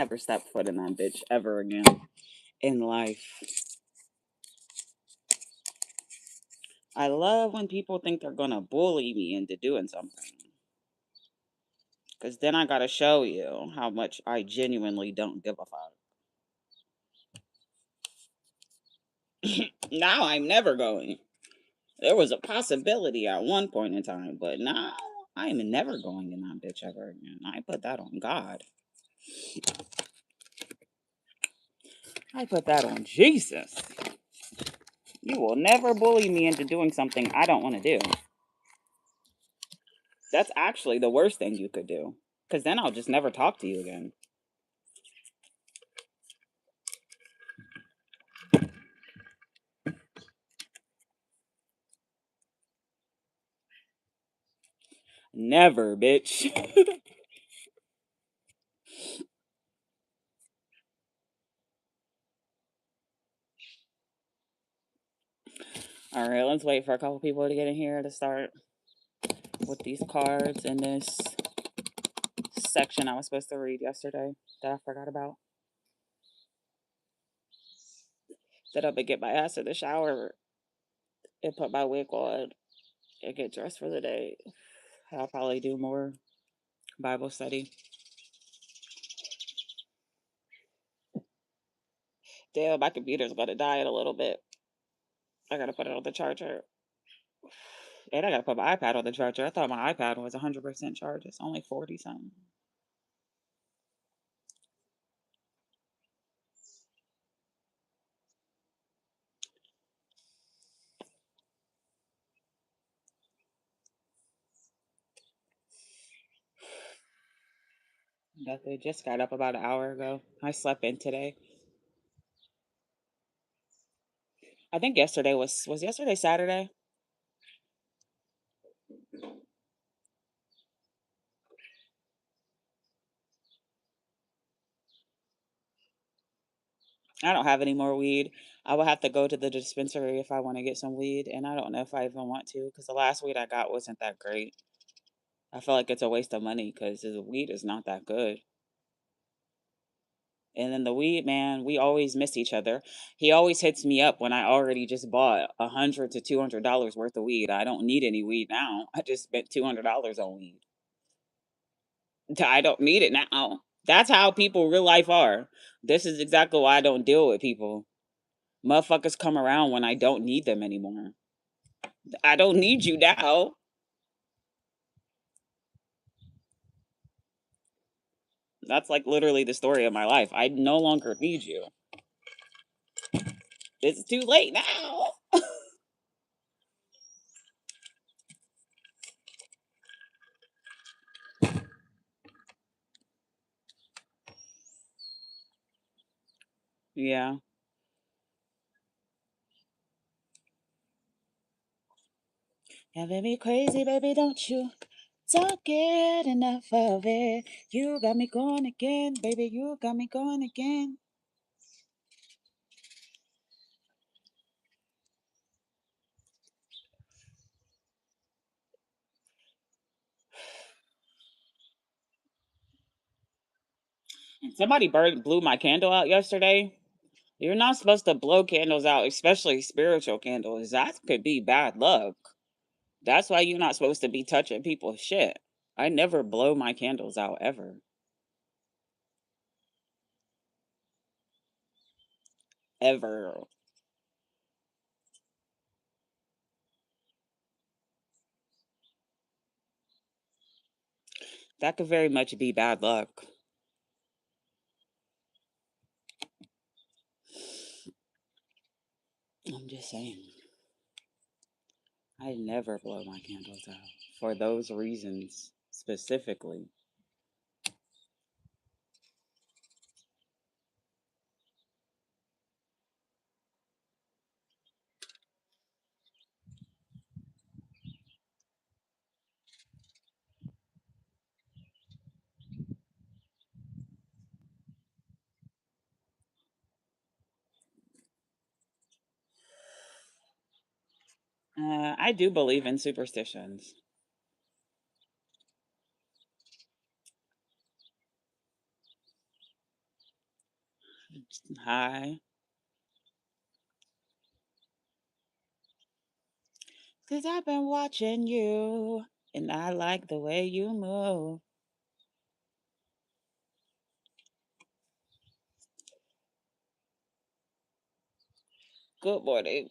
Never step foot in that bitch ever again in life. I love when people think they're gonna bully me into doing something. Because then I gotta show you how much I genuinely don't give a fuck. Now I'm never going. There was a possibility at one point in time, but now I'm never going in that bitch ever again. I put that on God. I put that on Jesus. You will never bully me into doing something I don't want to do. That's actually the worst thing you could do. Because then I'll just never talk to you again. Never, bitch. All right, let's wait for a couple people to get in here to start with these cards in this section I was supposed to read yesterday that I forgot about. Get up and get my ass in the shower and put my wig on and get dressed for the day. I'll probably do more Bible study. Damn, my computer's gonna die in a little bit. I gotta put it on the charger. And I gotta put my iPad on the charger. I thought my iPad was 100% charged. It's only 40 something. Nothing. Just got up about an hour ago. I slept in today. I think yesterday was yesterday Saturday. I don't have any more weed. I will have to go to the dispensary if I want to get some weed, and I don't know if I even want to because the last weed I got wasn't that great. I feel like it's a waste of money because the weed is not that good. And then the weed man, we always miss each other. He always hits me up when I already just bought $100 to $200 worth of weed. I don't need any weed now. I just spent $200 on weed. I don't need it now. That's how people real life are. This is exactly why I don't deal with people. Motherfuckers come around when I don't need them anymore. I don't need you now. That's like literally the story of my life. I no longer need you. It's too late now. Yeah. Having me crazy, baby, don't you? Don't get enough of it. You got me going again, baby. You got me going again. Somebody blew my candle out yesterday. You're not supposed to blow candles out, especially spiritual candles. That could be bad luck. That's why you're not supposed to be touching people's shit. I never blow my candles out ever. Ever. That could very much be bad luck. I'm just saying. I never blow my candles out for those reasons specifically. I do believe in superstitions. Hi. 'Cause I've been watching you and I like the way you move. Good morning.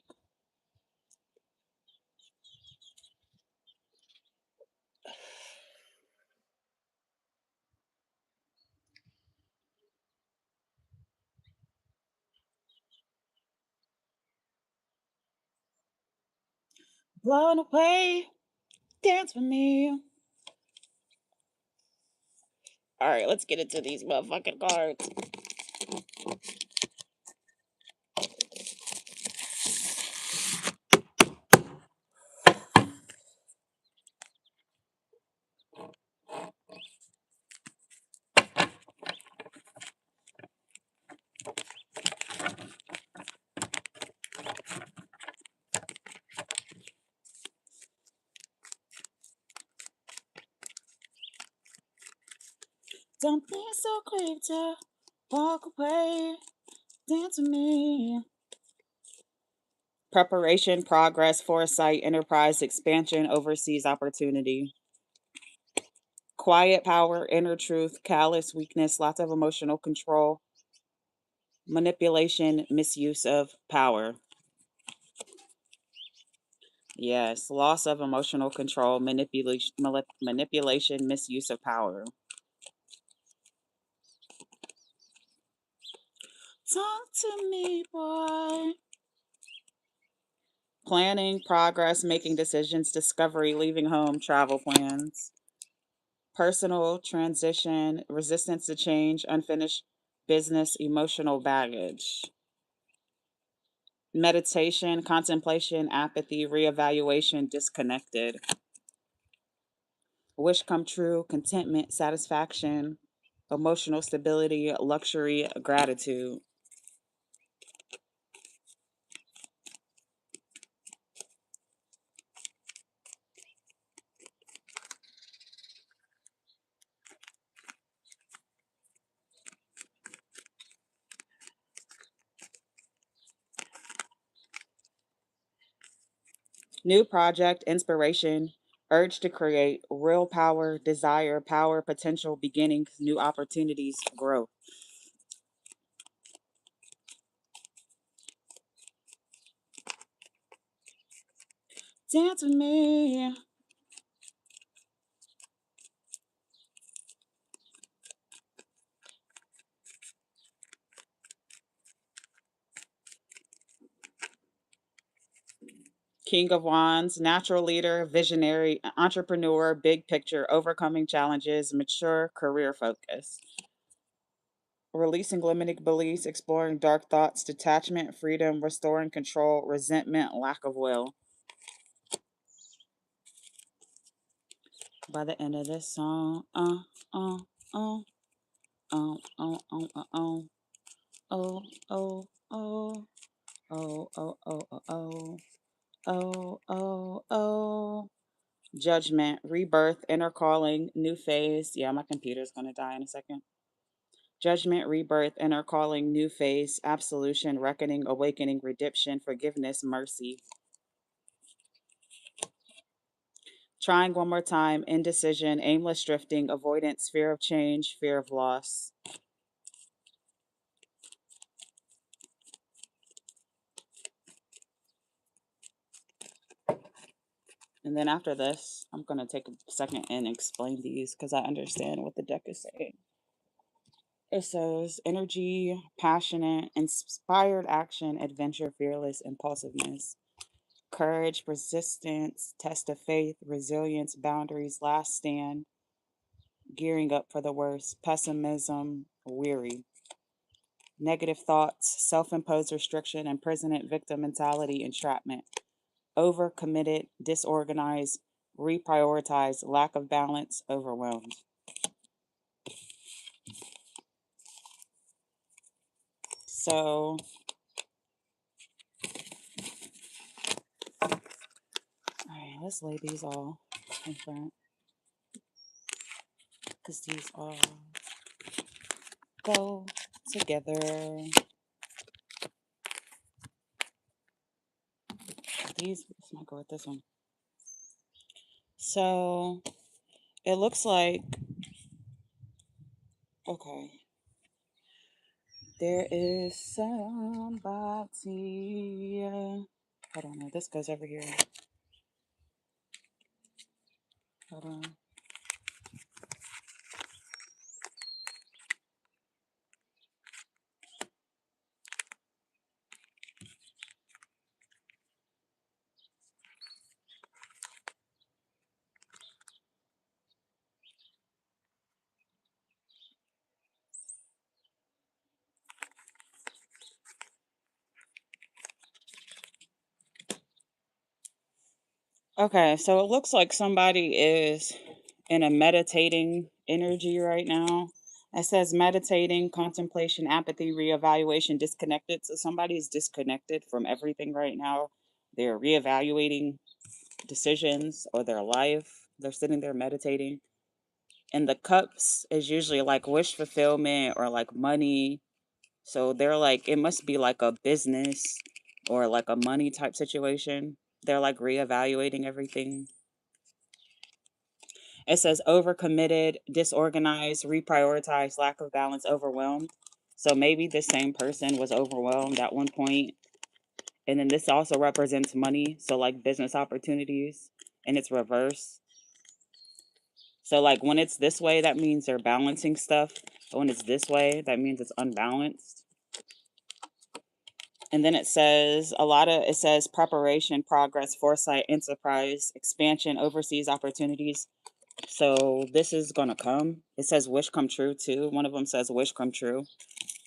Blown away. Dance with me. All right, let's get into these motherfucking cards. Don't be so quick to walk away. Dance with me. Preparation, progress, foresight, enterprise, expansion, overseas opportunity. Quiet power, inner truth, callous weakness, lots of emotional control, manipulation, misuse of power. Yes, loss of emotional control, manipulation, misuse of power. Talk to me, boy. Planning, progress, making decisions, discovery, leaving home, travel plans. Personal, transition, resistance to change, unfinished business, emotional baggage. Meditation, contemplation, apathy, reevaluation, disconnected. Wish come true, contentment, satisfaction, emotional stability, luxury, gratitude. New project, inspiration, urge to create, real power, desire, power, potential, beginnings, new opportunities, growth. Dance with me. King of Wands, natural leader, visionary, entrepreneur, big picture, overcoming challenges, mature, career focus. Releasing limiting beliefs, exploring dark thoughts, detachment, freedom, restoring control, resentment, lack of will. By the end of this song, uh, uh, uh, uh, uh, uh, uh, oh, oh, oh, oh, oh, oh, oh, oh, oh, oh. Judgment, rebirth, inner calling, new phase. Yeah, my computer's gonna die in a second. Judgment, rebirth, inner calling, new phase, absolution, reckoning, awakening, redemption, forgiveness, mercy. Trying one more time, indecision, aimless drifting, avoidance, fear of change, fear of loss. And then after this, I'm going to take a second and explain these because I understand what the deck is saying. It says energy, passionate, inspired action, adventure, fearless, impulsiveness, courage, persistence, test of faith, resilience, boundaries, last stand, gearing up for the worst, pessimism, weary, negative thoughts, self imposed restriction, imprisonment, victim mentality, entrapment, overcommitted, disorganized, reprioritize, lack of balance, overwhelmed. So, all right, let's lay these all in front because these all go together. This might go with this one. So it looks like, okay, there is somebody. Hold on, no, this goes over here. Hold on. Okay, so it looks like somebody is in a meditating energy right now. It says meditating, contemplation, apathy, reevaluation, disconnected. So somebody is disconnected from everything right now. They're reevaluating decisions or their life. They're sitting there meditating. And the cups is usually like wish fulfillment or like money. So they're like, it must be like a business or like a money type situation. They're like reevaluating everything. It says overcommitted, disorganized, reprioritized, lack of balance, overwhelmed. So maybe the same person was overwhelmed at one point. And then this also represents money. So like business opportunities. And it's reverse. So like when it's this way, that means they're balancing stuff. But when it's this way, that means it's unbalanced. And then it says preparation, progress, foresight, enterprise, expansion, overseas opportunities. So this is gonna come. It says wish come true too. One of them says wish come true.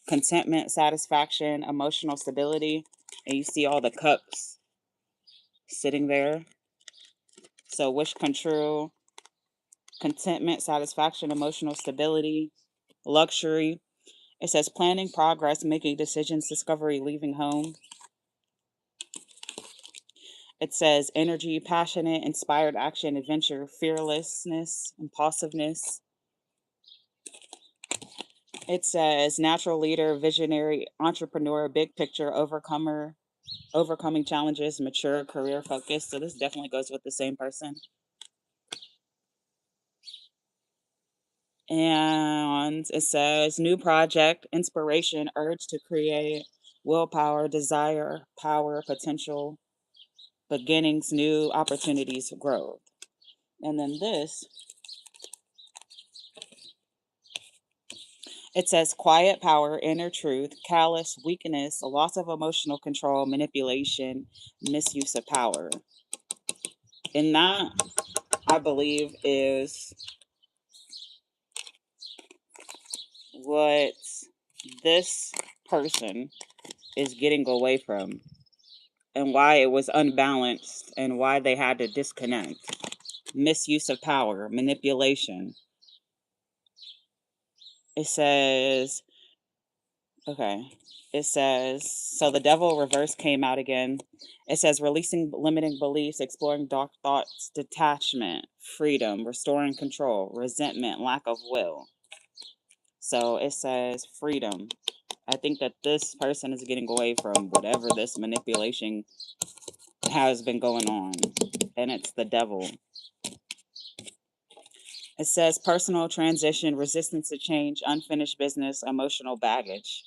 Contentment, satisfaction, emotional stability. And you see all the cups sitting there. So wish come true, contentment, satisfaction, emotional stability, luxury. It says planning, progress, making decisions, discovery, leaving home. It says energy, passionate, inspired action, adventure, fearlessness, impulsiveness. It says natural leader, visionary, entrepreneur, big picture, overcomer, overcoming challenges, mature, career focused. So this definitely goes with the same person. And it says new project, inspiration, urge to create, willpower, desire, power, potential, beginnings, new opportunities, growth. And then this, it says quiet power, inner truth, callous, weakness, loss of emotional control, manipulation, misuse of power. And that, I believe, is what this person is getting away from and why it was unbalanced and why they had to disconnect. Misuse of power, manipulation. It says, okay, it says, so the devil reverse came out again. It says releasing limiting beliefs, exploring dark thoughts, detachment, freedom, restoring control, resentment, lack of will. So it says freedom. I think that this person is getting away from whatever this manipulation has been going on, and it's the devil. It says personal transition, resistance to change, unfinished business, emotional baggage.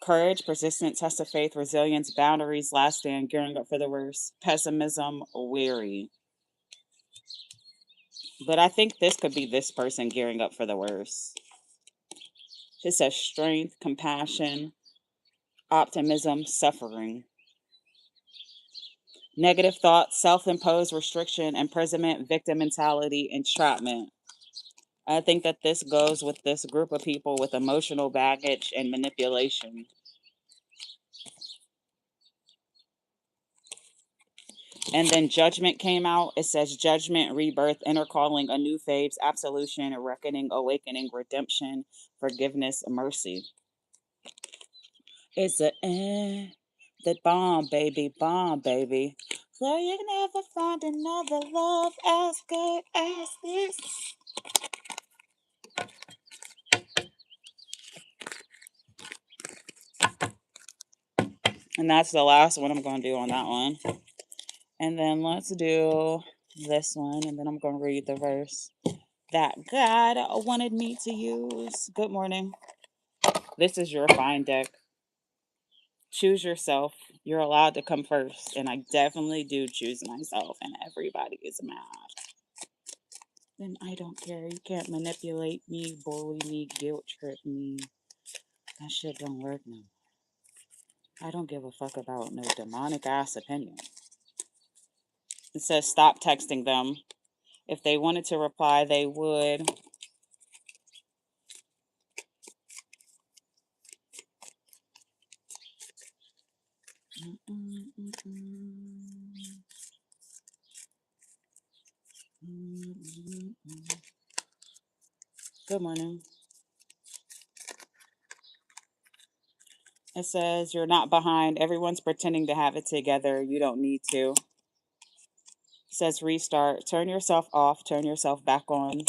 Courage, persistence, test of faith, resilience, boundaries, last stand, gearing up for the worst, pessimism, weary. But I think this could be this person gearing up for the worst. It says strength, compassion, optimism, suffering. Negative thoughts, self imposed restriction, imprisonment, victim mentality, entrapment. I think that this goes with this group of people with emotional baggage and manipulation. And then judgment came out. It says judgment, rebirth, inner calling, a new phase, absolution, a reckoning, awakening, redemption, forgiveness, mercy. It's a that bomb, baby, bomb, baby. So you can never find another love as good as this. And that's the last one I'm going to do on that one. And then let's do this one. And then I'm going to read the verse that God wanted me to use. Good morning. This is your fine deck. Choose yourself. You're allowed to come first. And I definitely do choose myself. And everybody is mad. Then I don't care. You can't manipulate me, bully me, guilt trip me. That shit don't work no. I don't give a fuck about no demonic ass opinion. It says stop texting them. If they wanted to reply, they would. Good morning. It says you're not behind. Everyone's pretending to have it together. You don't need to. It says restart. Turn yourself off. Turn yourself back on.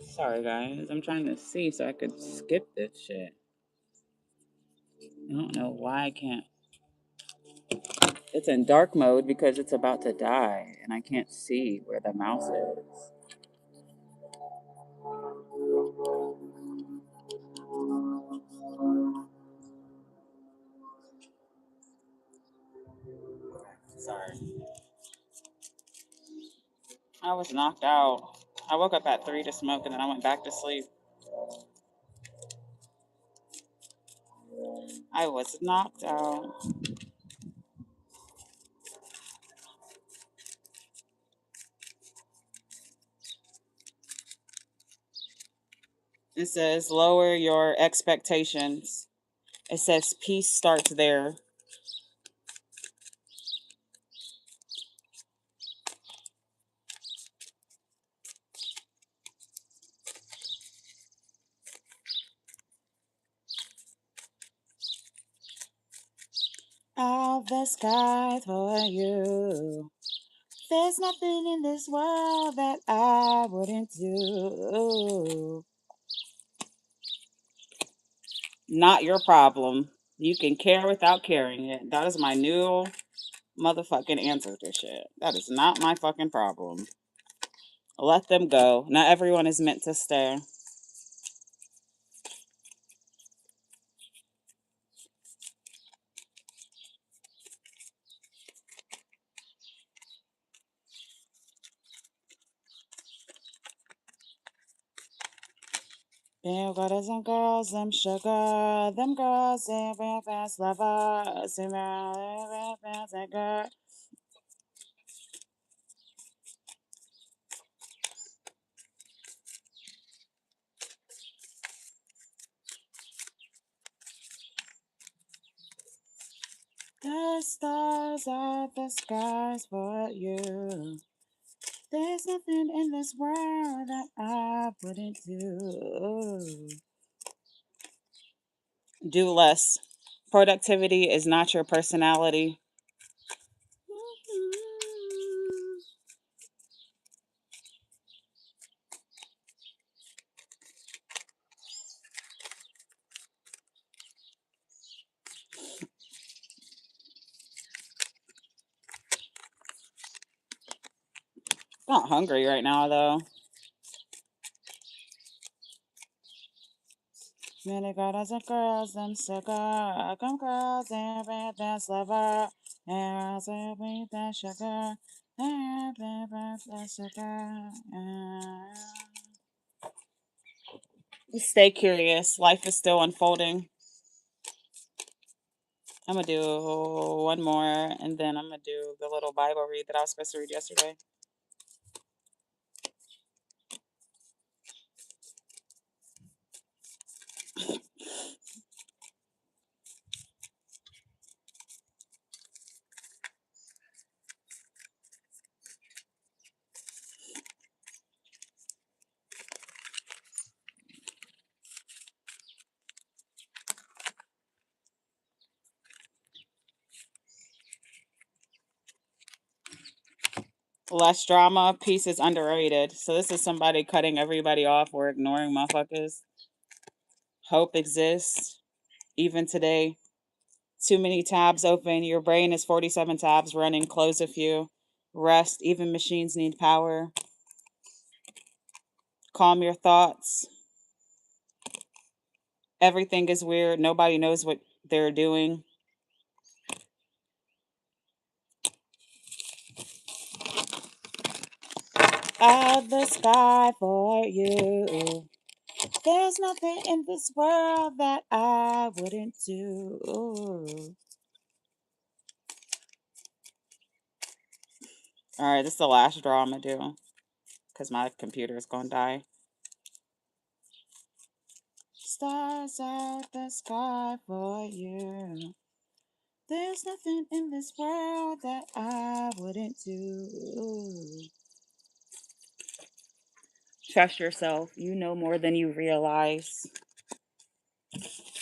Sorry, guys. I'm trying to see so I could skip this shit. I don't know why I can't. It's in dark mode because it's about to die and I can't see where the mouse is. Sorry. I was knocked out. I woke up at 3 to smoke and then I went back to sleep. I was knocked out. It says lower your expectations. It says peace starts there. All the sky for you. There's nothing in this world that I wouldn't do. Not your problem. You can care without caring it. That is my new motherfucking answer to shit. That is not my fucking problem. Let them go. Not everyone is meant to stay. Them girls and girls, them sugar, them girls, them real fast lovers, them real fast and girl. The stars are the skies for you. There's nothing in this world that I wouldn't do. Do less. Productivity is not your personality. Not hungry right now though. Many girls and girls, them sugar, come girls and red dance lover, and with that sugar, and that sugar. Stay curious. Life is still unfolding. I'm gonna do one more, and then I'm gonna do the little Bible read that I was supposed to read yesterday. Less drama, peace is underrated. So this is somebody cutting everybody off or ignoring motherfuckers. Hope exists even today. Too many tabs open. Your brain is 47 tabs running. Close a few. Rest. Even machines need power. Calm your thoughts. Everything is weird. Nobody knows what they're doing. Out the sky for you. There's nothing in this world that I wouldn't do. All right, this is the last draw I'm gonna do because my computer is gonna die. Stars out the sky for you. There's nothing in this world that I wouldn't do. Trust yourself. You know more than you realize.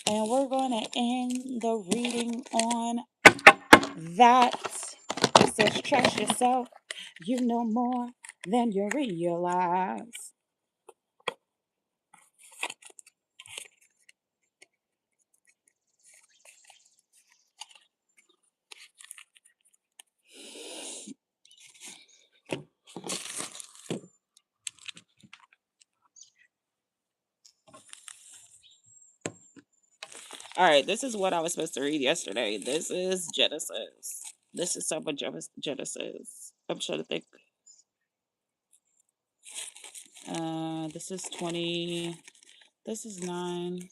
And we're going to end the reading on that. It says, trust yourself. You know more than you realize. All right, this is what I was supposed to read yesterday. This is Genesis. This is so much of Genesis. I'm trying to think. This is 20. This is 9.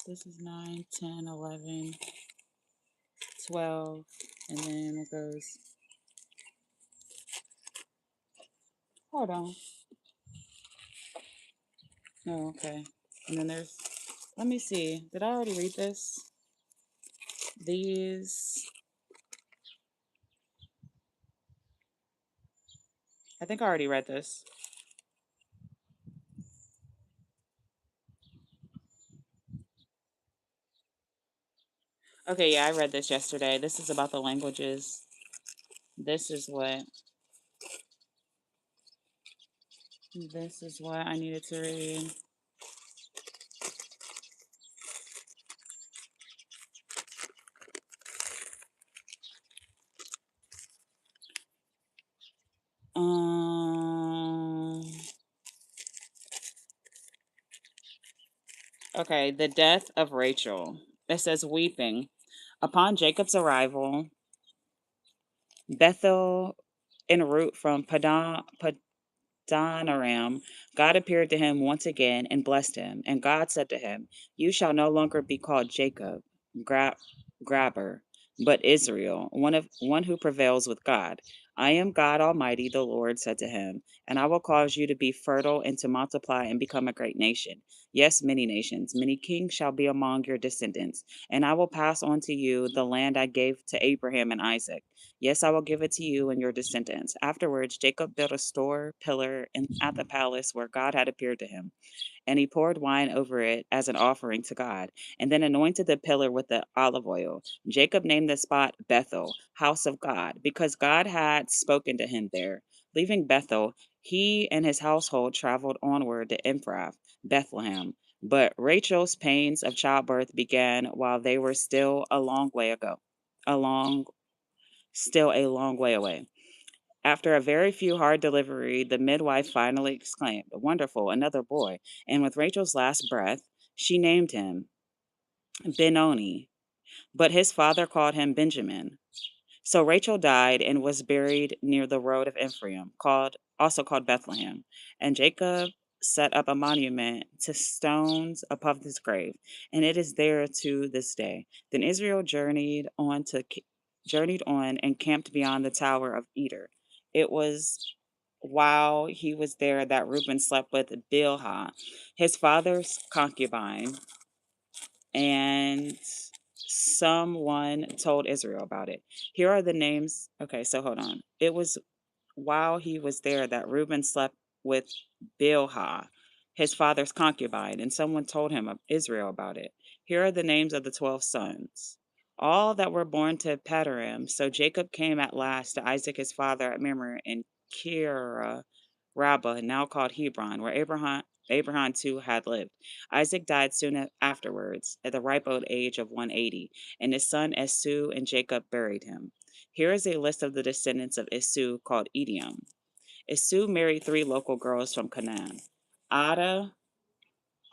This is 9, 10, 11, 12. And then it goes. Hold on. Oh, okay. And then there's. Let me see. Did I already read this? These. I think I already read this. Okay, yeah, I read this yesterday. This is about the languages. This is what. This is what I needed to read. Um. Okay, the death of Rachel. It says weeping. Upon Jacob's arrival, Bethel en route from Aram, God appeared to him once again and blessed him. And God said to him, "You shall no longer be called Jacob, grabber, but Israel, one who prevails with God. I am God Almighty," the Lord said to him, "and I will cause you to be fertile and to multiply and become a great nation. Yes, many nations, many kings shall be among your descendants, and I will pass on to you the land I gave to Abraham and Isaac. Yes, I will give it to you and your descendants." Afterwards, Jacob built a store pillar at the palace where God had appeared to him, and he poured wine over it as an offering to God, and then anointed the pillar with the olive oil. Jacob named the spot Bethel, house of God, because God had spoken to him there. Leaving Bethel, he and his household traveled onward to Ephrath, Bethlehem. But Rachel's pains of childbirth began while they were a long, still a long way away. After a very few hard delivery, the midwife finally exclaimed, "Wonderful, another boy." And with Rachel's last breath, she named him Benoni, but his father called him Benjamin. So Rachel died and was buried near the road of Ephraim, also called Bethlehem. And Jacob set up a monument to stones above his grave, and it is there to this day. Then Israel journeyed on and camped beyond the tower of Eder. It was while he was there that Reuben slept with Bilhah, his father's concubine, and someone told Israel about it. Here are the names. Okay, so hold on. It was while he was there that Reuben slept with Bilhah, his father's concubine, and someone told him of Israel about it. Here are the names of the 12 sons. all that were born to Padoram. So Jacob came at last to Isaac his father at Mamre in Kira Rabbah, now called Hebron, where Abraham too had lived. Isaac died soon afterwards, at the ripe old age of 180, and his son Esau and Jacob buried him. Here is a list of the descendants of Esau called Edom. Esau married three local girls from Canaan: Ada,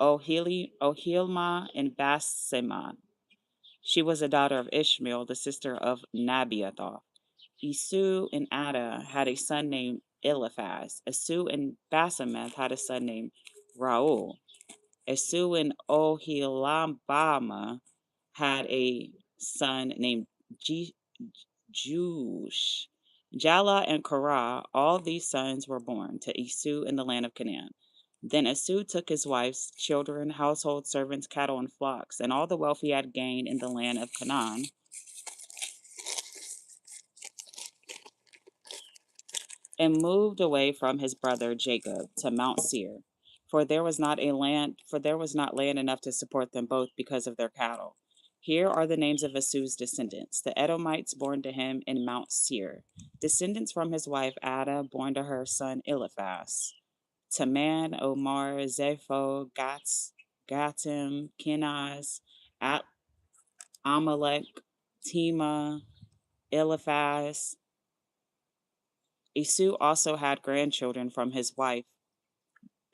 Ohilma, and Basemath. She was a daughter of Ishmael, the sister of Nabiathar. Esau and Ada had a son named Eliphaz. Esau and Basemath had a son named Raul. Esau and Ohilabama had a son named Jush. Jala and Korah, all these sons were born to Esau in the land of Canaan. Then Esau took his wife's children, household servants, cattle, and flocks, and all the wealth he had gained in the land of Canaan, and moved away from his brother Jacob to Mount Seir, for there was not land enough to support them both because of their cattle. Here are the names of Esau's descendants, the Edomites born to him in Mount Seir, descendants from his wife Ada, born to her son Eliphaz, Taman, Omar, Zepho, Gatim, Kenaz, Amalek, Tema, Eliphaz. Esau also had grandchildren from his wife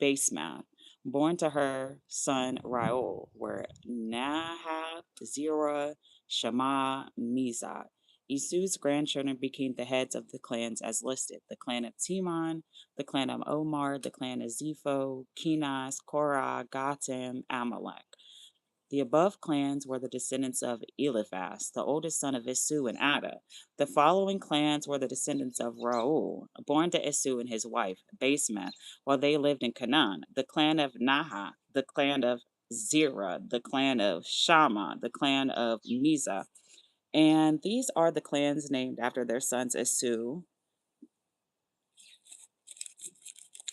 Basemath. Born to her son Raul were Nahath, Zerah, Shema, Mizah. Esau's grandchildren became the heads of the clans as listed: the clan of Timon, the clan of Omar, the clan of Zepho, Kenaz, Korah, Gatam, Amalek. The above clans were the descendants of Eliphaz, the oldest son of Esau and Ada. The following clans were the descendants of Raul, born to Esau and his wife, Basemath, while they lived in Canaan: the clan of Nahath, the clan of Zerah, the clan of Shammah, the clan of Mizah. And these are the clans named after their sons Esau.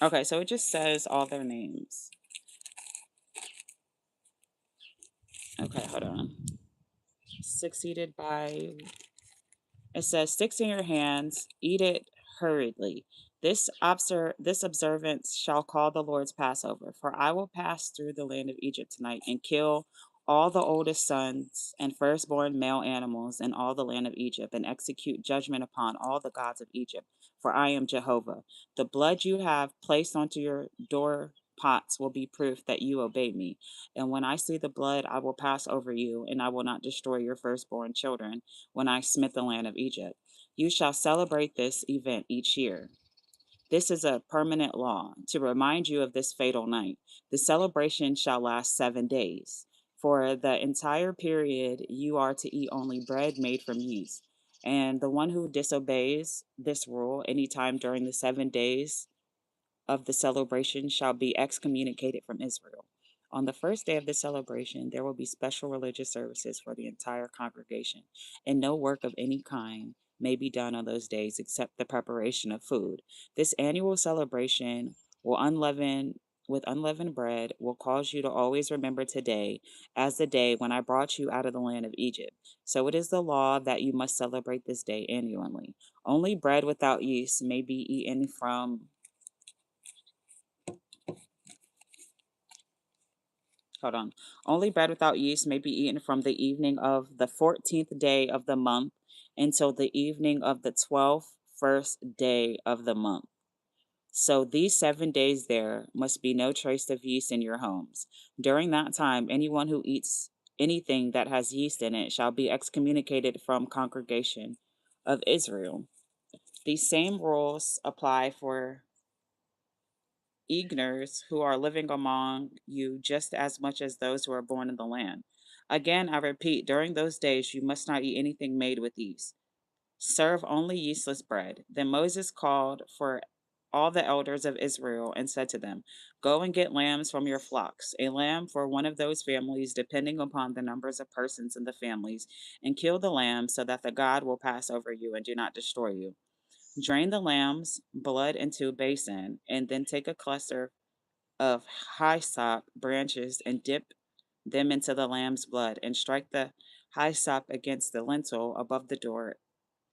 Okay, so it just says all their names. Okay, hold on. Succeeded by, it says, sticks in your hands, eat it hurriedly. This observance shall call the Lord's Passover. For I will pass through the land of Egypt tonight and kill all the oldest sons and firstborn male animals in all the land of Egypt, and execute judgment upon all the gods of Egypt. For I am Jehovah. The blood you have placed onto your door pots will be proof that you obey me. And when I see the blood, I will pass over you, and I will not destroy your firstborn children when I smite the land of Egypt. You shall celebrate this event each year. This is a permanent law to remind you of this fatal night. The celebration shall last 7 days. For the entire period, you are to eat only bread made from yeast. And the one who disobeys this rule any time during the 7 days of the celebration shall be excommunicated from Israel. On the first day of the celebration, there will be special religious services for the entire congregation, and no work of any kind may be done on those days except the preparation of food. This annual celebration will unleaven with unleavened bread will cause you to always remember today as the day when I brought you out of the land of Egypt. So it is the law that you must celebrate this day annually. Only bread without yeast may be eaten from Hold on. Only bread without yeast may be eaten from the evening of the 14th day of the month until the evening of the 12th first day of the month. So these 7 days there must be no trace of yeast in your homes. During that time, anyone who eats anything that has yeast in it shall be excommunicated from congregation of Israel. These same rules apply for Egners who are living among you just as much as those who are born in the land. Again, I repeat, during those days you must not eat anything made with yeast. Serve only yeastless bread. Then Moses called for all the elders of Israel and said to them, go and get lambs from your flocks, a lamb for one of those families, depending upon the numbers of persons in the families, and kill the lamb so that the God will pass over you and do not destroy you. Drain the lamb's blood into a basin, and then take a cluster of hyssop branches and dip them into the lamb's blood, and strike the hyssop up against the lintel above the door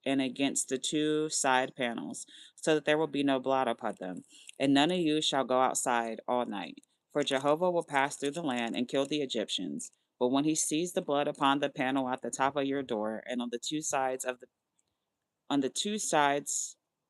and against the two side panels, so that there will be no blot upon them. And none of you shall go outside all night. For Jehovah will pass through the land and kill the Egyptians. But when he sees the blood upon the panel at the top of your door and on the two sides,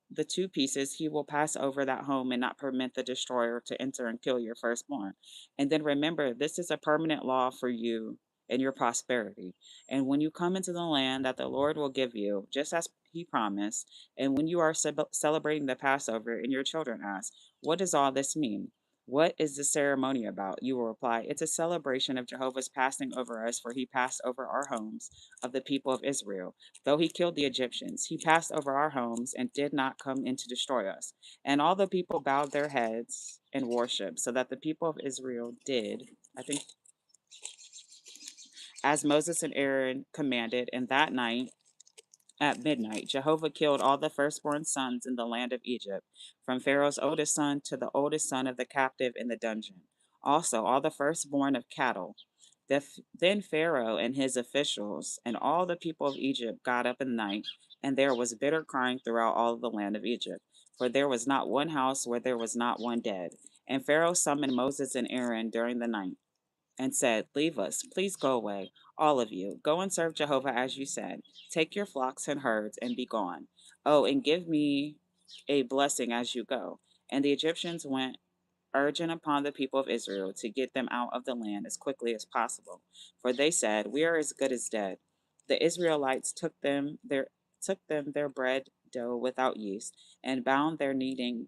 the two pieces, he will pass over that home and not permit the destroyer to enter and kill your firstborn. And then remember, this is a permanent law for you and your prosperity. And when you come into the land that the Lord will give you, just as he promised, and when you are celebrating the Passover, and your children ask, what does all this mean? What is the ceremony about? You will reply, it's a celebration of Jehovah's passing over us, for he passed over our homes of the people of Israel. Though he killed the Egyptians, he passed over our homes and did not come in to destroy us. And all the people bowed their heads and worshiped, so that the people of Israel did, I think, as Moses and Aaron commanded. And that night, at midnight, Jehovah killed all the firstborn sons in the land of Egypt, from Pharaoh's oldest son to the oldest son of the captive in the dungeon. Also, all the firstborn of cattle. Then Pharaoh and his officials and all the people of Egypt got up in the night, and there was bitter crying throughout all of the land of Egypt, for there was not one house where there was not one dead. And Pharaoh summoned Moses and Aaron during the night and said, leave us, please go away, all of you. Go and serve Jehovah as you said. Take your flocks and herds and be gone. Oh, and give me a blessing as you go. And the Egyptians went urging upon the people of Israel to get them out of the land as quickly as possible. For they said, we are as good as dead. The Israelites took them their bread dough without yeast, and bound their kneading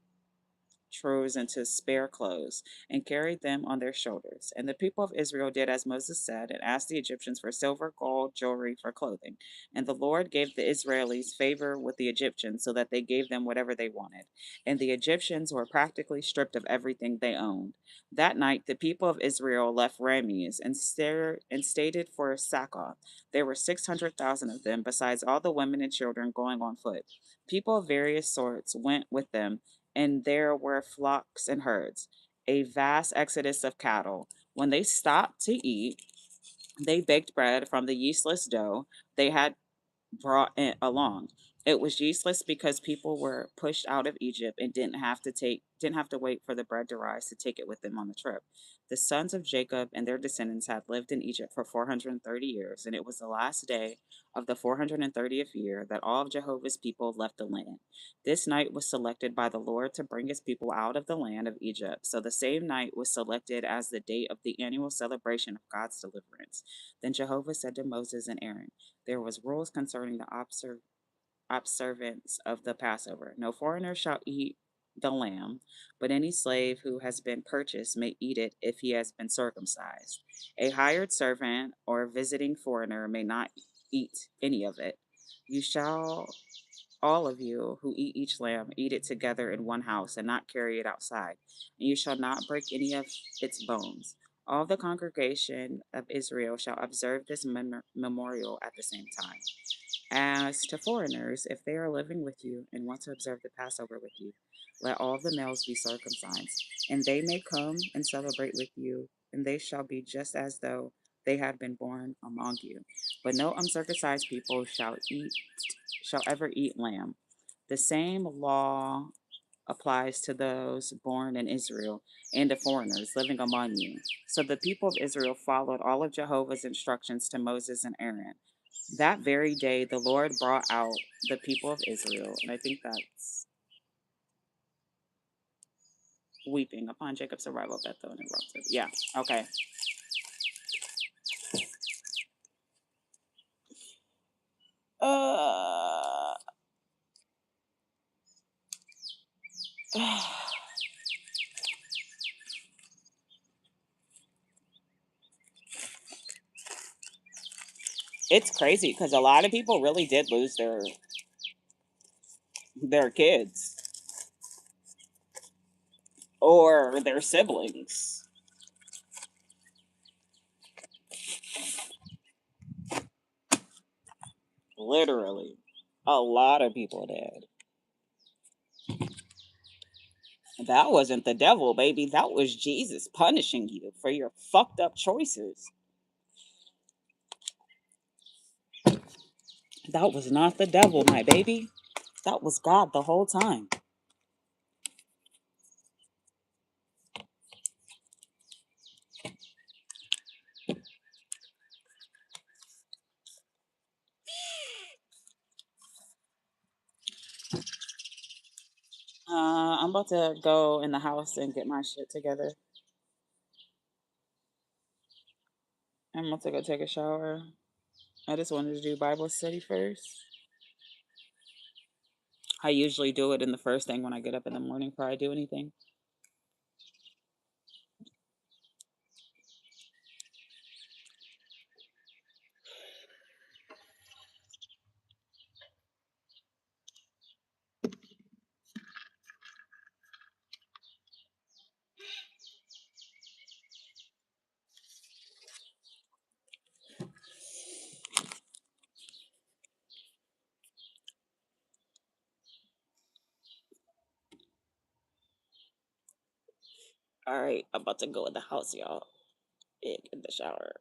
troughs into spare clothes, and carried them on their shoulders. And the people of Israel did as Moses said, and asked the Egyptians for silver, gold, jewelry for clothing. And the Lord gave the Israelis favor with the Egyptians, so that they gave them whatever they wanted. And the Egyptians were practically stripped of everything they owned. That night, the people of Israel left Ramses and stayed for Succoth. There were 600,000 of them, besides all the women and children going on foot. People of various sorts went with them, and there were flocks and herds, a vast exodus of cattle. When they stopped to eat, they baked bread from the yeastless dough they had brought it along. It was useless because people were pushed out of Egypt and didn't have to wait for the bread to rise to take it with them on the trip. The sons of Jacob and their descendants had lived in Egypt for 430 years, and it was the last day of the 430th year that all of Jehovah's people left the land. This night was selected by the Lord to bring his people out of the land of Egypt. So the same night was selected as the date of the annual celebration of God's deliverance. Then Jehovah said to Moses and Aaron, there was rules concerning the observance of the Passover. No foreigner shall eat the lamb, but any slave who has been purchased may eat it if he has been circumcised. A hired servant or visiting foreigner may not eat any of it. You shall, all of you who eat each lamb, eat it together in one house and not carry it outside. And you shall not break any of its bones. All the congregation of Israel shall observe this memorial at the same time. As to foreigners, if they are living with you and want to observe the Passover with you, let all the males be circumcised, and they may come and celebrate with you, and they shall be just as though they had been born among you. But no uncircumcised people shall ever eat lamb. The same law applies to those born in Israel and to foreigners living among you. So the people of Israel followed all of Jehovah's instructions to Moses and Aaron. That very day, the Lord brought out the people of Israel, and I think that's weeping upon Jacob's arrival at Bethel and erupted. Yeah, okay. Uh, it's crazy because a lot of people really did lose their kids or their siblings. Literally, a lot of people did. That wasn't the devil, baby. That was Jesus punishing you for your fucked up choices. That was not the devil, my baby. That was God the whole time. I'm about to go in the house and get my shit together. I'm about to go take a shower. I just wanted to do Bible study first. I usually do it in the first thing when I get up in the morning before I do anything. All right, I'm about to go in the house, y'all, and get in the shower.